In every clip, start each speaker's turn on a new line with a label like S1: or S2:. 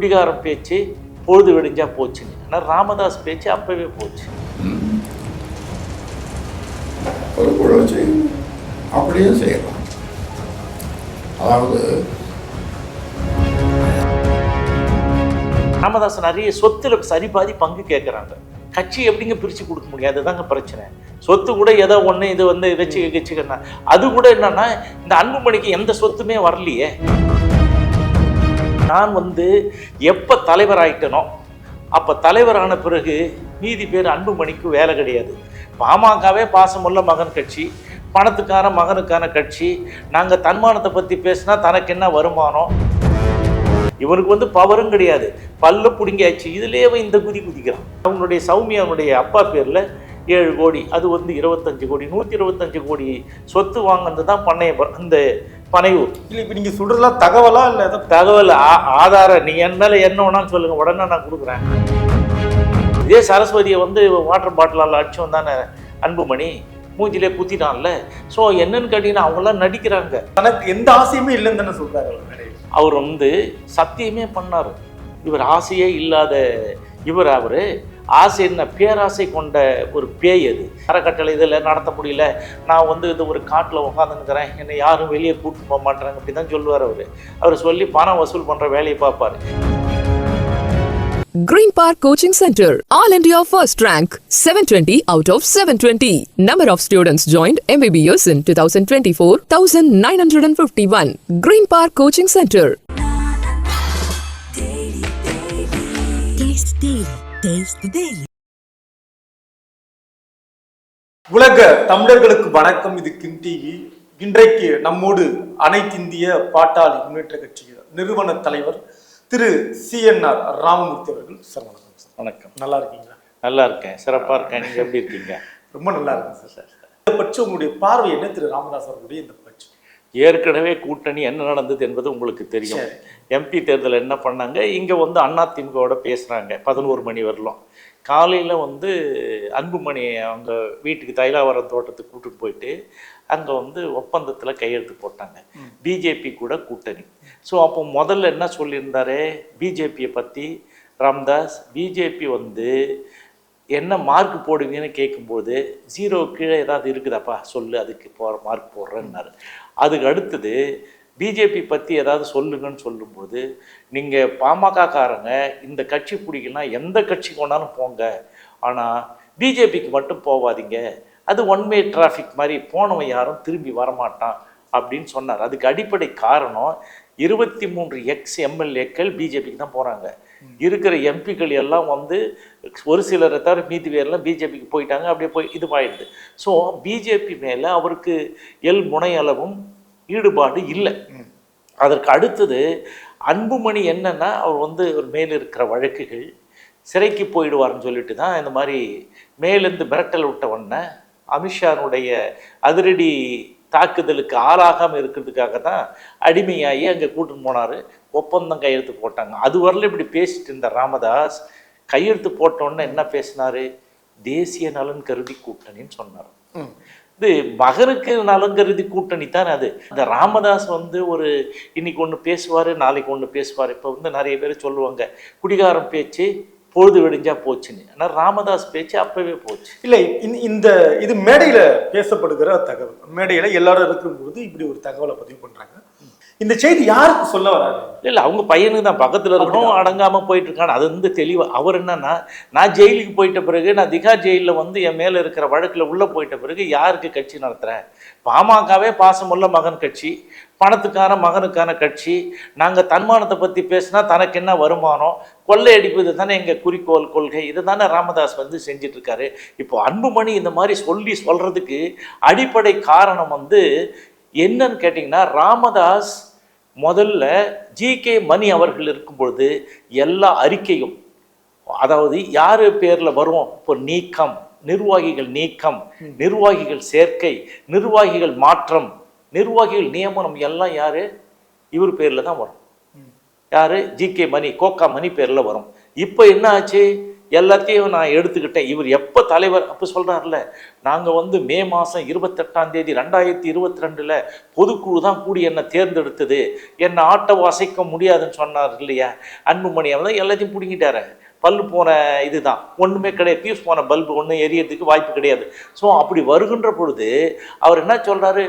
S1: குடிகாரம் பேச்சு பொழுது விடிஞ்சா போச்சுன்னு. ஆனால் ராமதாஸ் பேச்சு அப்பவே போச்சு.
S2: அப்படியே செய்யலாம். அதாவது
S1: ராமதாஸ் நிறைய சொத்துல சரிபாதி பங்கு கேட்குறாங்க. கட்சி எப்படிங்க பிரித்து கொடுக்க முடியாது? அதுதாங்க பிரச்சனை. சொத்து கூட ஏதோ ஒன்று இது வந்து வச்சுக்கன்னா அது கூட என்னன்னா இந்த அன்புமணிக்கு எந்த சொத்துமே வரலையே. நான் வந்து எப்போ தலைவர் ஆயிட்டனோ அப்போ தலைவரான பிறகு மீதி பேர் அன்புமணிக்கு வேலை கிடையாது. பாமகவே பாசமுள்ள மகன் கட்சி, பணத்துக்கான மகனுக்கான கட்சி. நாங்கள் தன்மானத்தை பற்றி பேசினா தனக்கு என்ன வருமானம்? இவனுக்கு வந்து பவரும் கிடையாது, பல்ல பிடுங்கியாச்சு. இதுலேயே இந்த குதிக்கிறான். அவங்களுடைய சௌமியாவுடைய அப்பா பேரில் 7 கோடி, அது வந்து 25 கோடி, 125 கோடி சொத்து வாங்கினது தான் இந்த பனையூர்.
S3: இல்லை, இப்போ நீங்கள் சொல்கிறதுலாம் தகவலா இல்லை?
S1: தகவல் ஆதாரம் நீங்கள் என் மேலே என்ன வேணாலும் சொல்லுங்கள், உடனே நான் கொடுக்குறேன். இதே சரஸ்வதியை வந்து வாட்டர் பாட்டிலால் அடிச்சோம் தானே அன்புமணி, மூஞ்சிலே குத்திட்டான்ல. ஸோ என்னன்னு கேட்டீங்கன்னா அவங்களாம் நடிக்கிறாங்க.
S3: தனக்கு எந்த ஆசையுமே இல்லைன்னு தானே சொல்கிறாரு.
S1: அவர் வந்து சத்தியமே பண்ணார். இவர் ஆசையே இல்லாத இவர், அவர் ஆசை என்ன, பேராசை கொண்ட ஒரு பேய். அது அறக்கட்டளை இதில் நடத்த முடியல, நான் வந்து இது ஒரு காட்டில் உட்காந்துருக்கிறேன், என்னை யாரும் வெளியே கூப்பிட்டு போக மாட்டேறாங்க, அப்படி தான் சொல்லுவார் அவர் சொல்லி பணம் வசூல் பண்ணுற வேலையை பார்ப்பார்.
S4: Green Park Coaching Center, All India First Rank, 720 out of 720. Number of students joined MBBS in 2024, 1951. Green Park Coaching Center.
S3: உலக தமிழர்களுக்கு வணக்கம். இது கிங் டிவி. இன்றைக்கு நம்மோடு அனைத்து இந்திய பாட்டாளி முன்னேற்ற கட்சி நிறுவன தலைவர் திரு CNR ராமமூர்த்தி அவர்கள். சார் வணக்கம். சார்
S1: வணக்கம்.
S3: நல்லா இருக்கீங்களா?
S1: நல்லா இருக்கேன், சிறப்பாக இருக்கேன். நீங்கள் எப்படி இருக்கீங்க?
S3: ரொம்ப நல்லா இருக்கேன் சார். இதை பற்றி உங்களுடைய பார்வை என்ன திரு ராமதாஸ் அவர்களுடைய இந்த பட்சி?
S1: ஏற்கனவே கூட்டணி என்ன நடந்தது என்பது உங்களுக்கு தெரியும். MP தேர்தல் என்ன பண்ணாங்க, இங்கே வந்து அதிமுகவோட பேசுகிறாங்க 11 மணி வரலாம். காலையில் வந்து அன்புமணி அவங்க வீட்டுக்கு தைலாவரம் தோட்டத்துக்கு கூட்டிட்டு போயிட்டு அங்கே வந்து ஒப்பந்தத்தில் கையெழுத்து போட்டாங்க. பிஜேபி கூட கூட்டணி. ஸோ அப்போ முதல்ல என்ன சொல்லியிருந்தாரு பிஜேபியை பற்றி ராமதாஸ், பிஜேபி வந்து என்ன மார்க் போடுவீங்கன்னு கேட்கும்போது 0 கீழே ஏதாவது இருக்குதாப்பா சொல்லு, அதுக்கு மார்க் போடுறேன்னாரு. அதுக்கு அடுத்தது பிஜேபி பற்றி ஏதாவது சொல்லுங்கன்னு சொல்லும்போது, நீங்கள் பாமகக்காரங்க இந்த கட்சி பிடிக்கலாம் எந்த கட்சிக்கு வேணாலும் போங்க, ஆனால் பிஜேபிக்கு மட்டும் போகாதீங்க, அது ஒன்வே டிராஃபிக் மாதிரி, போனவன் யாரும் திரும்பி வரமாட்டான் அப்படின்னு சொன்னார். அதுக்கு அடிப்படை காரணம் 23 எக்ஸ்-எம்எல்ஏக்கள் பிஜேபிக்கு தான் போகிறாங்க. இருக்கிற எம்பிக்கள் எல்லாம் வந்து ஒரு சிலரை தவிர மீதி பேரெல்லாம் பிஜேபிக்கு போயிட்டாங்க. அப்படியே போய் இதுவாயிடுது. ஸோ பிஜேபி மேலே அவருக்கு முனையளவும் ஈடுபாடு இல்லை. அதற்கு அடுத்தது அன்புமணி என்னன்னா, அவர் வந்து ஒரு மேலே இருக்கிற வழக்குகள் சிறைக்கு போயிடுவார்னு சொல்லிட்டு தான் இந்த மாதிரி மேலேருந்து மிரட்டல் விட்டவொன்னே அமித்ஷானுடைய அதிரடி தாக்குதலுக்கு ஆளாகாமல் இருக்கிறதுக்காக தான் அடிமையாகி அங்கே கூட்டின்னு போனார். ஒப்பந்தம் கையெழுத்து போட்டாங்க. அது வரல இப்படி பேசிட்டு இருந்த ராமதாஸ் கையெழுத்து போட்டோன்னே என்ன பேசினார், தேசிய நலன் கருதி கூட்டணின்னு சொன்னார். இது மகனுக்கு நலன் கருதி கூட்டணி தான் அது. இந்த ராமதாஸ் வந்து ஒரு இன்னைக்கு ஒன்று பேசுவார், நாளைக்கு ஒன்று பேசுவார். இப்போ வந்து நிறைய பேர் சொல்லுவாங்க குடிகாரம் பேச்சு பொழுது விடிஞ்சா போச்சுன்னு. ஆனால் ராமதாஸ் பேச்சு அப்பவே போச்சு.
S3: இல்லை, இது மேடையில் பேசப்படுகிற தகவல். மேடையில் எல்லாரும் இருக்கும்போது இப்படி ஒரு தகவலை பதிவு பண்ணுறாங்க. இந்த செய்தி யாருக்கு சொல்ல வராது?
S1: இல்லை, அவங்க பையனுக்கு தான் பக்கத்தில் இருக்கணும், அடங்காமல் போயிட்டு இருக்கான்னு. அது வந்து தெளிவாக அவர் என்னன்னா, நான் ஜெயிலுக்கு போயிட்ட பிறகு, நான் திகார் ஜெயிலில் வந்து என் மேலே இருக்கிற வழக்கில் உள்ளே போயிட்ட பிறகு யாருக்கு கட்சி நடத்துகிறேன்? பாமகவே பாசமுள்ள மகன் கட்சி, பணத்துக்கான மகனுக்கான கட்சி. நாங்கள் தன்மானத்தை பற்றி பேசினா தனக்கு என்ன வருமானம், கொள்ளையடிப்பது தானே எங்கள் குறிக்கோள், கொள்கை. இதை தானே ராமதாஸ் வந்து செஞ்சிட்ருக்காரு. இப்போ அன்புமணி இந்த மாதிரி சொல்கிறதுக்கு அடிப்படை காரணம் வந்து என்னன்னு கேட்டிங்கன்னா, ராமதாஸ் முதல்ல GK மணி அவர்கள் இருக்கும்பொழுது எல்லா அறிக்கையும், அதாவது யார் பேரில் வரும், இப்போ நீக்கம், நிர்வாகிகள் நீக்கம், நிர்வாகிகள் சேர்க்கை, நிர்வாகிகள் மாற்றம், நிர்வாகிகள் நியமனம் எல்லாம் யார், இவர் பேரில் தான் வரும். யார், GK மணி, கோகா மணி பேரில் வரும். இப்போ என்ன ஆச்சு, எல்லாத்தையும் நான் எடுத்துக்கிட்டேன். இவர் எப்போ தலைவர் அப்போ சொல்கிறார்ல, நாங்கள் வந்து மே மாதம் 28ஆம் தேதி 2022 பொதுக்குழு தான் கூடி என்னை தேர்ந்தெடுத்தது, என்னை ஆட்ட அசைக்க முடியாதுன்னு சொன்னார் இல்லையா அன்புமணி. அவன் தான் எல்லாத்தையும் பிடிங்கிட்டாரு. பல்பு போன இதுதான், ஒன்றுமே கிடையாது, பியூஸ் போன பல்பு ஒன்றும் எரியறதுக்கு வாய்ப்பு கிடையாது. ஸோ அப்படி வருகின்ற பொழுது அவர் என்ன சொல்கிறாரு,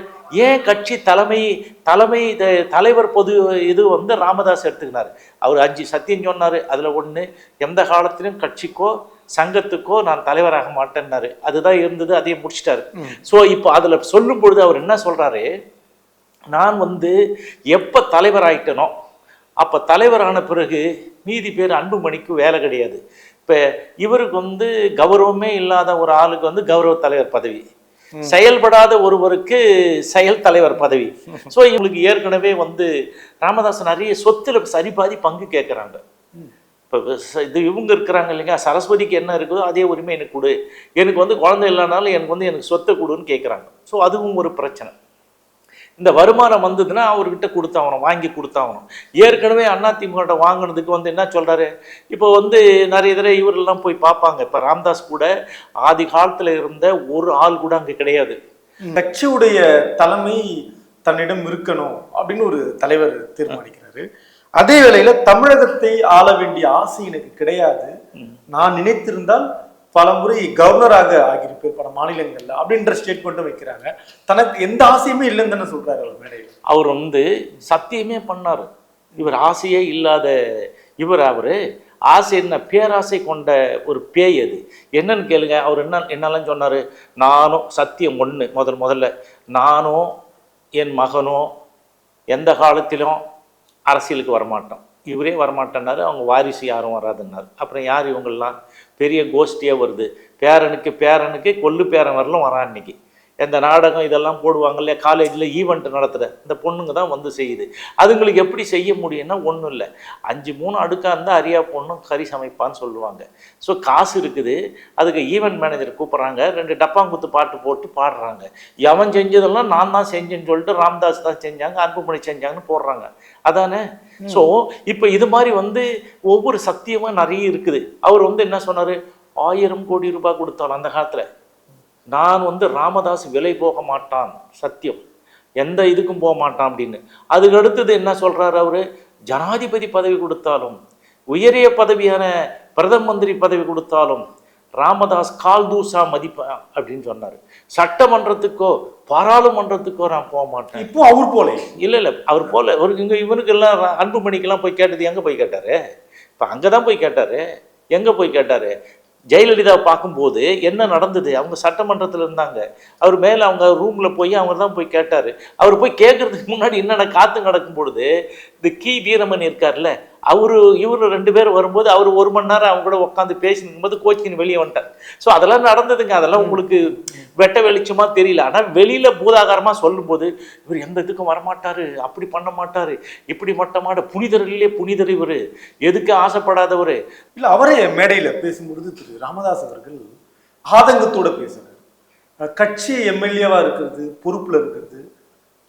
S1: ஏன் கட்சி தலைவர் பொது இது வந்து ராமதாஸ் எடுத்துக்கினார். அவர் 5 சத்தியம் சொன்னார். அதில் ஒன்று, எந்த காலத்திலும் கட்சிக்கோ சங்கத்துக்கோ நான் தலைவராக மாட்டேன்னாரு. அதுதான் இருந்தது, அதையும் முடிச்சிட்டாரு. ஸோ இப்போ அதில் சொல்லும் பொழுது அவர் என்ன சொல்கிறாரு, நான் வந்து எப்போ தலைவர் ஆயிட்டனோ அப்போ தலைவரான பிறகு மீதி பேர் அன்புமணிக்கு வேலை கிடையாது. இப்போ இவருக்கு வந்து கௌரவமே இல்லாத ஒரு ஆளுக்கு வந்து கௌரவ தலைவர் பதவி, செயல்படாத ஒருவருக்கு செயல் தலைவர் பதவி. ஸோ இவங்களுக்கு ஏற்கனவே வந்து ராமதாஸ் நிறைய சொத்துல சரிபாதி பங்கு கேட்குறாங்க. இப்போ இது இவங்க இருக்கிறாங்க இல்லைங்க, சரஸ்வதிக்கு என்ன இருக்குதோ அதே உரிமை எனக்கு கொடு, எனக்கு வந்து குழந்தை இல்லைனாலும் எனக்கு சொத்தை கொடுன்னு கேட்குறாங்க. ஸோ அதுவும் ஒரு பிரச்சனை. இந்த வருமானம் வந்ததுன்னா அவர்கிட்ட கொடுத்தாகணும், வாங்கி கொடுத்தாகணும். ஏற்கனவே அதிமுக வாங்கினதுக்கு வந்து என்ன சொல்கிறாரு, இப்போ வந்து நிறைய தடவை இவரெல்லாம் போய் பார்ப்பாங்க. இப்போ ராமதாஸ் கூட ஆதி காலத்தில் இருந்த ஒரு ஆள் கூட அங்கே கிடையாது.
S3: கட்சியுடைய தலைமை தன்னிடம் இருக்கணும் அப்படின்னு ஒரு தலைவர் தீர்மானிக்கிறாரு. அதே வேளையில தமிழகத்தை ஆள வேண்டிய ஆசை எனக்கு கிடையாது, நான் நினைத்திருந்தால் பல முறை கவர்னராக ஆகியிருப்பேன் பல மாநிலங்கள்ல அப்படின்ற ஸ்டேட்மெண்ட்டும் வைக்கிறாங்க. தனக்கு எந்த ஆசையுமே இல்லைன்னு தானே சொல்றாரு அவர் மேடையில்.
S1: அவர் வந்து சத்தியமே பண்ணார். இவர் ஆசையே இல்லாத இவர், அவர் ஆசை என்ன, பேராசை கொண்ட ஒரு பேய். அது என்னன்னு கேளுங்க. அவர் என்னெல்லாம் சொன்னார், நானும் சத்தியம் ஒன்று, முதல்ல நானும் என் மகனும் எந்த காலத்திலும் அரசியலுக்கு வரமாட்டோம், இவரே வரமாட்டேன்னாரு. அவங்க வாரிசு யாரும் வராதுன்னாரு. அப்புறம் யார் இவங்கெல்லாம், பெரிய கோஷ்டியாக வருது, பேரனுக்கு கொல்லு பேரன் வரலும் வரான். இன்னைக்கு எந்த நாடகம் இதெல்லாம் போடுவாங்க இல்லையா, காலேஜில் ஈவெண்ட் நடத்துகிற இந்த பொண்ணுங்க தான் வந்து செய்யுது. அதுங்களுக்கு எப்படி செய்ய முடியும்னா ஒன்றும் இல்லை, 5-3 அடுக்காக இருந்தால் அரியா பொண்ணும் கறி சமைப்பான்னு சொல்லுவாங்க. ஸோ காசு இருக்குது, அதுக்கு ஈவெண்ட் மேனேஜர் கூப்பிட்றாங்க, 2 டப்பாங்குத்து பாட்டு போட்டு பாடுறாங்க. எவன் செஞ்சதெல்லாம் நான் தான் செஞ்சேன்னு சொல்லிட்டு ராமதாஸ் தான் செஞ்சாங்க, அன்புமணி செஞ்சாங்கன்னு போடுறாங்க. அதானே? ஸோ இப்போ இது மாதிரி வந்து ஒவ்வொரு சத்தியமாக நிறைய இருக்குது. அவர் வந்து என்ன சொன்னார், 1000 கோடி ரூபாய் கொடுத்தாலும் அந்த காலத்தில் நான் வந்து ராமதாஸ் விலை போக மாட்டான், சத்தியம் எந்த இதுக்கும் போக மாட்டான் அப்படின்னு. அதுக்கு அடுத்தது என்ன சொல்கிறார் அவர், ஜனாதிபதி பதவி கொடுத்தாலும் உயரிய பதவியான பிரதம மந்திரி பதவி கொடுத்தாலும் ராமதாஸ் கால் தூசா மதிப்பேன் அப்படின்னு சொன்னார். சட்டமன்றத்துக்கோ பாராளுமன்றத்துக்கோ நான் போக மாட்டேன்.
S3: இப்போ அவர் போல
S1: இல்லை அவர் போல ஒரு இவனுக்கெல்லாம் அன்புமணிக்கெல்லாம் போய் கேட்டது எங்கே போய் கேட்டார், இப்போ அங்கே தான் போய் கேட்டார். எங்கே போய் கேட்டார், ஜெயலலிதாவை பார்க்கும்போது என்ன நடந்தது, அவங்க சட்டமன்றத்தில் இருந்தாங்க, அவர் மேலே அவங்க ரூமில் போய் அவங்க தான் போய் கேட்டார். அவர் போய் கேட்கறதுக்கு முன்னாடி என்னென்ன காத்து நடக்கும் பொழுது இந்த கி வீரமணி இருக்கார்ல, இவரு 2 பேர் வரும்போது அவர் 1 மணி நேரம் அவங்க கூட உட்காந்து பேசினுக்கும்போது கோச்சின்னு வெளியே வந்துட்டார். ஸோ அதெல்லாம் நடந்ததுங்க. அதெல்லாம் உங்களுக்கு வெட்ட வெளிச்சமாக தெரியல. ஆனால் வெளியில் பூதாகாரமாக சொல்லும்போது இவர் எந்த இதுக்கும் வரமாட்டார், அப்படி பண்ண மாட்டார், இப்படி மட்டமாட்ட புனிதரிலே புனிதர், இவர் எதுக்கு ஆசைப்படாதவர்.
S3: இல்லை, அவரே மேடையில் பேசும்பொழுது திரு ராமதாஸ் அவர்கள் ஆதங்கத்தோட பேசுறாரு. கட்சி எம்எல்ஏவா இருக்கிறது, பொறுப்புல இருக்கிறது,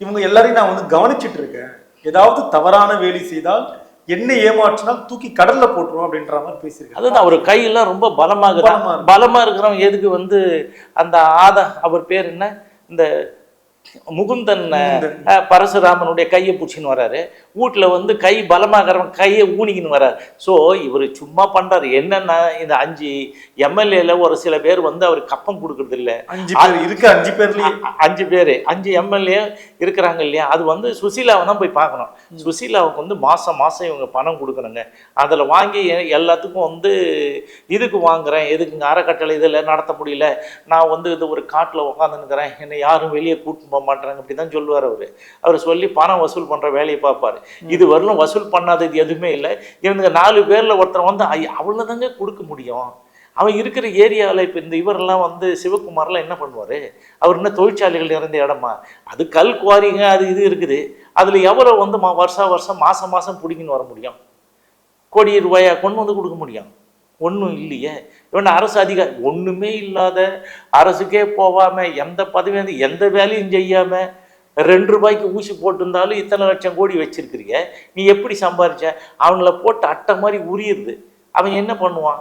S3: இவங்க எல்லாரையும் நான் வந்து கவனிச்சுட்டு இருக்கேன், ஏதாவது தவறான வேலை செய்தால் என்ன ஏமாற்றினால் தூக்கி கடல்ல போட்டுருவோம் அப்படின்ற மாதிரி பேசியிருக்காரு.
S1: அதுதான் அவர் கையெல்லாம் ரொம்ப பலமா இருக்கிறவங்க எதுக்கு வந்து அந்த அவர் பேர் என்ன, இந்த முகுந்தன் பரசுராமனுடைய கையை பிடிச்சின்னு வர்றாரு, வீட்டில் வந்து கை பலமாகிறவன் கையை ஊனிக்கின்னு வர்றாரு. ஸோ இவர் சும்மா பண்ணுறாரு. என்னன்னா இந்த 5 எம்எல்ஏல ஒரு சில பேர் வந்து அவர் கப்பம் கொடுக்கறது இல்லை.
S3: 5 பேர் இருக்கு, 5 பேர்
S1: 5 எம்எல்ஏ இருக்கிறாங்க இல்லையா, அது வந்து சுசீலாவை தான் போய் பார்க்கணும். சுசீலாவுக்கு வந்து மாதம் இவங்க பணம் கொடுக்குறாங்க, அதில் வாங்கி எல்லாத்துக்கும் வந்து இதுக்கு வாங்குறேன், எதுக்குங்க அறக்கட்டளை இதில் நடத்த முடியல, நான் வந்து இது ஒரு காட்டில் உட்காந்துன்னுக்கிறேன், என்னை யாரும் வெளியே கூட்டு போக மாட்டாங்க அப்படி தான் சொல்லுவார். அவர் சொல்லி பணம் வசூல் பண்ணுற வேலையை பார்ப்பார். இது வரலும் வசூல் பண்ணாதது எதுவுமே இல்லை. இவங்க 4 பேரில் ஒருத்தர் வந்து அவ்வளோதாங்க கொடுக்க முடியும். அவன் இருக்கிற ஏரியாவில் இப்போ இந்த இவரெல்லாம் வந்து சிவகுமார்லாம் என்ன பண்ணுவார், அவர் என்ன தொழிற்சாலைகள் நிறைந்த இடமா, அது கல் குவாரிங்க, அது இது இருக்குது. அதில் எவ்வளோ வந்து வருஷம் மாதம் பிடிக்கின்னு வர முடியும், கோடி ரூபாயா கொண்டு வந்து கொடுக்க முடியும்? ஒன்றும் இல்லையே. இவன் அரசு அதிகாரி ஒன்றுமே இல்லாத, அரசுக்கே போகாமல், எந்த பதவியும் எந்த வேலையும் செய்யாமல் 2 ரூபாய்க்கு ஊசி போட்டிருந்தாலும் இத்தனை லட்சம் கோடி வச்சிருக்கிறீங்க, நீ எப்படி சம்பாதிச்ச? அவங்கள போட்டு அட்டை மாதிரி உரியுது. அவன் என்ன பண்ணுவான்?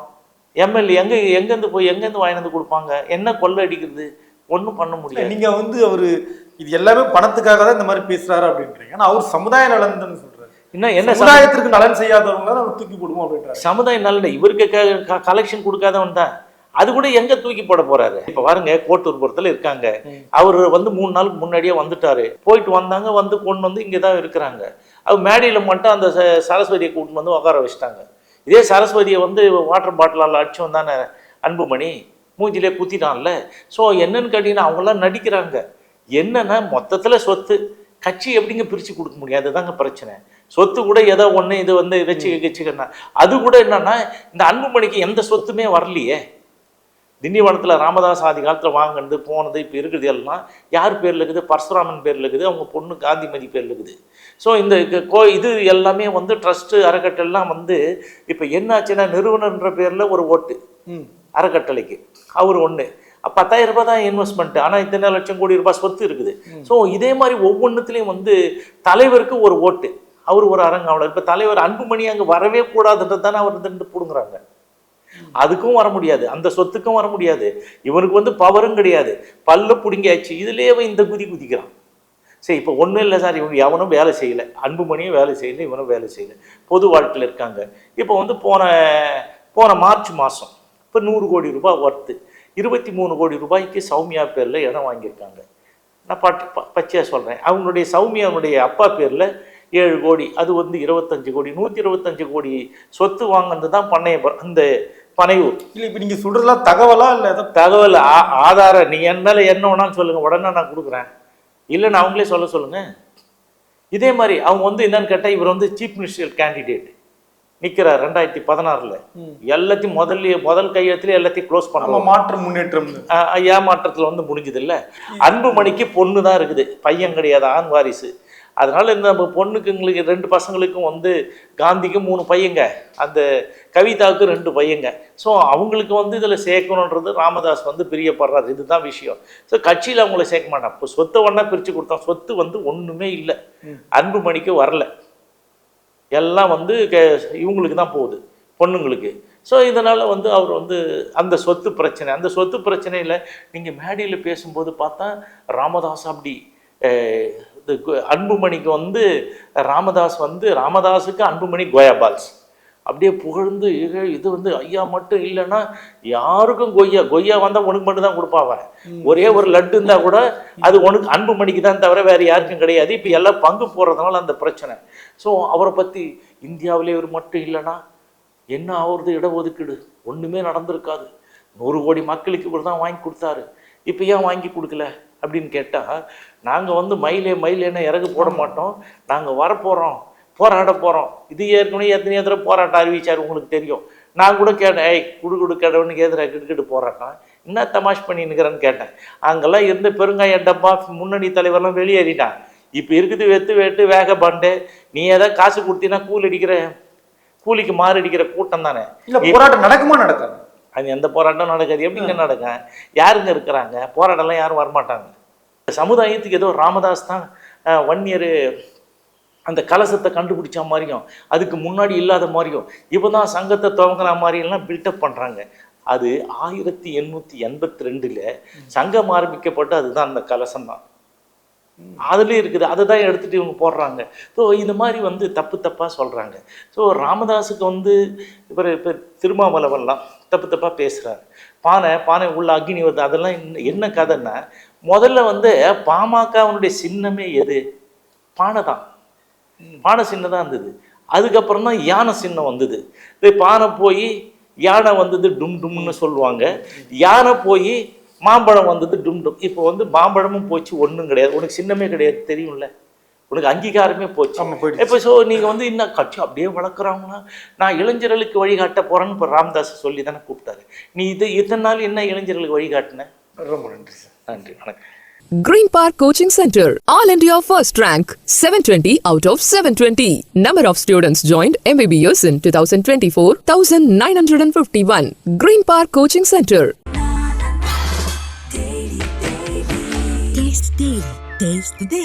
S1: எம்எல்ஏ எங்கேருந்து போய் எங்கேருந்து வாங்கிட்டு கொடுப்பாங்க? என்ன கொள்ளை அடிக்கிறது? ஒன்றும் பண்ண முடியாது.
S3: நீங்க வந்து அவரு இது எல்லாமே பணத்துக்காக தான் இந்த மாதிரி பேசுறாரு அப்படின்றீங்க. ஆனா அவர் சமுதாய நலன் தான் சொல்றாரு.
S1: இன்னும் என்ன
S3: சமுதாயத்திற்கு நலன் செய்யாதவங்க அவர் தூக்கி போடுவோம் அப்படின்றாரு.
S1: சமுதாய நலன் இவருக்கு கலெக்ஷன் கொடுக்காதவன் தான். அது கூட எங்க தூக்கி போட போறாரு? இப்ப பாருங்க, கோட்டூர்புரத்துல இருக்காங்க. அவர் வந்து 3 நாளுக்கு முன்னாடியே வந்துட்டாரு. போயிட்டு வந்தாங்க, வந்து கொண்டு வந்து இங்கதான் இருக்கிறாங்க. அவர் மேடையில மட்டும் அந்த சரஸ்வதியை கூட்டிட்டு வந்து உட்கார வச்சுட்டாங்க. இதே சரஸ்வதியை வந்து வாட்டர் பாட்டிலால் அடிச்சு வந்தானே அன்புமணி, மூஞ்சிலே குத்திட்டான்ல. ஸோ என்னன்னு கேட்டீங்கன்னா அவங்களாம் நடிக்கிறாங்க. என்னன்னா மொத்தத்துல சொத்து கட்சி எப்படிங்க பிரிச்சு கொடுக்க முடியாது? அதுதாங்க பிரச்சனை. சொத்து கூட ஏதோ ஒண்ணு இது வந்து வச்சுக்கன்னா அது கூட என்னன்னா இந்த அன்புமணிக்கு எந்த சொத்துமே வரலையே. திண்டிவனத்தில் ராமதாஸ் ஆதி காலத்தில் வாங்கினது போனது இப்போ இருக்குது எல்லாம் யார் பேரில் இருக்குது? பரசுராமன் பேரில் இருக்குது, அவங்க பொண்ணு காந்திமதி பேரில் இருக்குது. ஸோ இந்த இது எல்லாமே வந்து ட்ரஸ்ட்டு அறக்கட்டளைலாம் வந்து இப்போ என்னாச்சுன்னா நிறுவனன்ற பேரில் ஒரு ஓட்டு அறக்கட்டளைக்கு அவர் ஒன்று 10,000 ரூபாய் தான் இன்வெஸ்ட்மெண்ட். ஆனால் இத்தனை லட்சம் கோடி ரூபாய் சொத்து இருக்குது. ஸோ இதே மாதிரி ஒவ்வொன்றுத்துலேயும் வந்து தலைவருக்கு ஒரு ஓட்டு, அவர் ஒரு அரங்காவலர். இப்போ தலைவர் அன்புமணி அங்கே வரவே கூடாதுன்றது தானே அவர் வந்து பிடுங்குறாங்க. அதுக்கும் வர முடியாது, அந்த சொத்துக்கும் வர முடியாது. இவனுக்கு வந்து பவரும் கிடையாது, பல்ல பிடுங்கியாச்சு. இதுலேயே இந்த குதிக்கிறான். சரி, இப்போ ஒன்றும் இல்லை சார், இவங்க எவனும் வேலை செய்யலை, அன்புமணியும் வேலை செய்யலை, இவனும் வேலை செய்யலை, பொது வாழ்க்கையில் இருக்காங்க. இப்போ வந்து போன மார்ச் மாதம் இப்போ 100 கோடி ரூபாய் ஒர்த்து 23 கோடி ரூபாய்க்கு சௌமியா பேரில் இடம் வாங்கியிருக்காங்க. நான் பச்சையாக சொல்கிறேன். அவங்களுடைய சௌமியாவுடைய அப்பா பேரில் 7 கோடி, அது வந்து 25 கோடி, 125 கோடி சொத்து வாங்கினது தான் அந்த பனையூர்.
S3: இல்லை, இப்போ நீங்கள் சொல்கிறதுலாம் தகவலா இல்லை?
S1: தகவல் ஆதாரம் நீங்கள் என்னால் என்ன வேணாலும் சொல்லுங்கள், உடனே நான் கொடுக்குறேன். இல்லைன்னு அவங்களே சொல்லுங்கள். இதே மாதிரி அவங்க வந்து என்னன்னு கேட்டால், இவர் வந்து சீஃப் மினிஸ்டர் கேண்டிடேட் நிற்கிறார் 2016. எல்லாத்தையும் முதல் கையெழுத்துல எல்லாத்தையும் க்ளோஸ் பண்ணலாம்.
S3: மாற்றம் முன்னேற்றம்
S1: ஏமாற்றத்தில் வந்து முடிஞ்சது இல்லை. அன்புமணிக்கு பொண்ணு தான் இருக்குது, பையன் கிடையாது, ஆண் வாரிசு. அதனால இந்த பொண்ணுக்குங்களுக்கு 2 பசங்களுக்கும் வந்து காந்திக்கும் 3 பையங்க, அந்த கவிதாவுக்கு 2 பையங்க. ஸோ அவங்களுக்கு வந்து இதில் சேர்க்கணுன்றது ராமதாஸ் வந்து பிரியப்படுறாரு. இதுதான் விஷயம். ஸோ கட்சியில் அவங்கள சேர்க்க மாட்டான். இப்போ சொத்தை ஒன்றா பிரித்து கொடுத்தான். சொத்து வந்து ஒன்றுமே இல்லை, அன்புமணிக்கு வரல, எல்லாம் வந்து இவங்களுக்கு தான் போகுது, பொண்ணுங்களுக்கு. ஸோ இதனால் வந்து அவர் வந்து அந்த சொத்து பிரச்சனையில் நீங்கள் மேடையில் பேசும்போது பார்த்தா ராமதாஸ் அப்படி அன்புமணிக்கு வந்து ராமதாஸுக்கு அன்புமணி கோயாபால்ஸ் அப்படியே புகழ்ந்து, இது வந்து ஐயா மட்டும் இல்லைன்னா யாருக்கும் கொய்யா வந்தால் உனக்கு மட்டும் தான் கொடுப்பாங்க. ஒரே ஒரு லட்டு இருந்தால் கூட அது உனக்கு அன்புமணிக்கு தான் தவிர வேறு யாருக்கும் கிடையாது. இப்போ எல்லாம் பங்கு போடுறதுனால அந்த பிரச்சனை. ஸோ அவரை பற்றி இந்தியாவிலே இவர் மட்டும் இல்லைன்னா என்ன ஆகுறது? இடஒதுக்கீடு ஒன்றுமே நடந்திருக்காது. 100 கோடி மக்களுக்கு இவர் தான் வாங்கி கொடுத்தாரு. இப்போ ஏன் வாங்கி கொடுக்கல அப்படின்னு கேட்டால், நாங்கள் வந்து மயிலேன்னு இறகு போட மாட்டோம், நாங்கள் வரப்போகிறோம், போராட போகிறோம். இது ஏற்கனவே எத்தனை எதிராக போராட்டம் அறிவிச்சார், உங்களுக்கு தெரியும். நான் கூட கேட்டேன், குடு கடவுனுக்கு எதிராக கிரிக்கெட்டு போராட்டம் என்ன தமாஷ் பண்ணின்னுக்கிறேன்னு கேட்டேன். அங்கெல்லாம் இருந்த பெருங்காய டப்பா முன்னணி தலைவர்லாம் வெளியேறிட்டான். இப்போ இருக்குது வெட்டு வேக பண்டு. நீ ஏதாவது காசு கொடுத்தீங்கன்னா கூலிக்கு மாறு அடிக்கிற கூட்டம் தானே.
S3: இல்லை, போராட்டம் நடக்குமா? நடக்காது.
S1: அது எந்த போராட்டம் நடக்காது. எப்படிங்க நடக்கும்? யாருங்க இருக்கிறாங்க? போராட்டம்லாம் யாரும் வரமாட்டாங்க. சமுதாயத்துக்கு ஏதோ ராமதாஸ் தான் 1 இயர் அந்த கலசத்தை கண்டுபிடிச்ச மாதிரியும், அதுக்கு முன்னாடி இல்லாத மாதிரியும், இப்போ தான் சங்கத்தை துவங்கின மாதிரியெல்லாம் பில்டப் பண்ணுறாங்க. அது 1882 சங்கம் ஆரம்பிக்கப்பட்டு அதுதான் அந்த கலசம் தான் அதுலேயும் இருக்குது. அதை தான் எடுத்துகிட்டு இவங்க போடுறாங்க. ஸோ இந்த மாதிரி வந்து தப்பாக சொல்கிறாங்க. ஸோ ராமதாஸுக்கு வந்து இப்போ திருமாவளவன்லாம் தப்பாக பேசுகிறாரு. பானை உள்ள அக்னி வருது, அதெல்லாம் என்ன கதைன்னா, முதல்ல வந்து பாமகவனுடைய சின்னமே எது? பானை தான். பானை சின்னம் தான் இருந்தது. அதுக்கப்புறம் தான் யானை சின்னம் வந்தது. பானை போய் யானை வந்தது டும்னு சொல்லுவாங்க. யானை போய் மாம்பழம் வந்தது டும். இப்போ வந்து மாம்பழமும் போச்சு, ஒன்றும் கிடையாது, உனக்கு சின்னமே கிடையாது, தெரியும்ல, உனக்கு அங்கீகாரமே போச்சு. இப்போ ஸோ நீங்கள் வந்து இன்னும் கட்சி அப்படியே வளர்க்குறாங்கன்னா, நான் இளைஞர்களுக்கு வழிகாட்ட போகிறேன்னு இப்போ ராமதாஸ் சொல்லி தானே கூப்பிட்டாரு. நீ இத்தனை நாள் என்ன இளைஞர்களுக்கு வழிகாட்டின?
S3: ரொம்ப நன்றி சார்.
S1: நன்றி, வணக்கம்.
S4: Green Park Coaching Center, All India First Rank, 720 out of 720. Number of students joined MBBS in 2024, 1951. Green Park Coaching Center.
S5: Taste the daily.